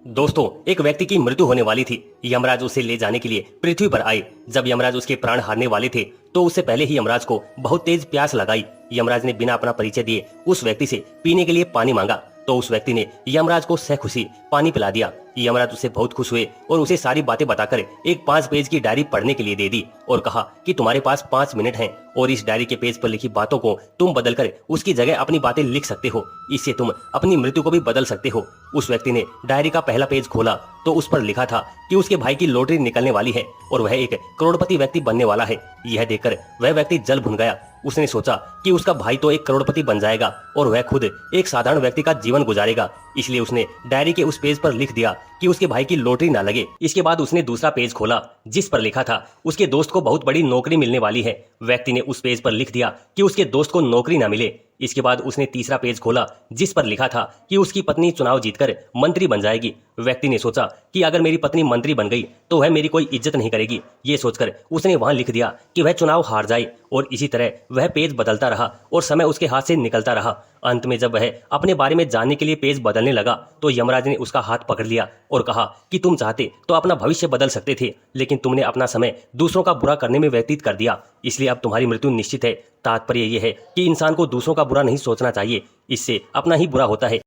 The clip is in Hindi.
दोस्तों, एक व्यक्ति की मृत्यु होने वाली थी। यमराज उसे ले जाने के लिए पृथ्वी पर आए। जब यमराज उसके प्राण हारने वाले थे तो उससे पहले ही यमराज को बहुत तेज प्यास लगाई। यमराज ने बिना अपना परिचय दिए उस व्यक्ति से पीने के लिए पानी मांगा तो उस व्यक्ति ने यमराज को सहखुशी पानी पिला दिया। यमराज उससे बहुत खुश हुए और उसे सारी बातें बताकर एक 5 पेज की डायरी पढ़ने के लिए दे दी और कहा कि तुम्हारे पास 5 मिनट हैं और इस डायरी के पेज पर लिखी बातों को तुम बदलकर उसकी जगह अपनी बातें लिख सकते हो। इससे तुम अपनी मृत्यु को भी बदल सकते हो। उस व्यक्ति ने डायरी का पहला पेज खोला तो उस पर लिखा था कि उसके भाई की लॉटरी निकलने वाली है और वह एक करोड़पति व्यक्ति बनने वाला है। यह देखकर वह व्यक्ति जल भुन गया। उसने सोचा कि उसका भाई तो एक करोड़पति बन जाएगा और वह खुद एक साधारण व्यक्ति का जीवन गुजारेगा। इसलिए उसने डायरी के उस पेज पर लिख दिया कि उसके भाई की लॉटरी ना लगे। इसके बाद उसने दूसरा पेज खोला जिस पर लिखा था उसके दोस्त को बहुत बड़ी नौकरी मिलने वाली है। व्यक्ति ने उस पेज पर लिख दिया कि उसके दोस्त को नौकरी ना मिले। इसके बाद उसने तीसरा पेज खोला जिस पर लिखा था कि उसकी पत्नी चुनाव जीतकर मंत्री बन जाएगी। व्यक्ति ने सोचा कि अगर मेरी पत्नी मंत्री बन गई तो वह मेरी कोई इज्जत नहीं करेगी। ये सोचकर उसने वहां लिख दिया कि वह चुनाव हार जाए और इसी तरह वह पेज बदलता रहा और समय उसके हाथ से निकलता रहा। अंत में जब वह अपने बारे में जानने के लिए पेज बदलने लगा तो यमराज ने उसका हाथ पकड़ लिया और कहा कि तुम चाहते तो अपना भविष्य बदल सकते थे, लेकिन तुमने अपना समय दूसरों का बुरा करने में व्यतीत कर दिया, इसलिए अब तुम्हारी मृत्यु निश्चित है। तात्पर्य यह है कि इंसान को दूसरों का बुरा नहीं सोचना चाहिए, इससे अपना ही बुरा होता है।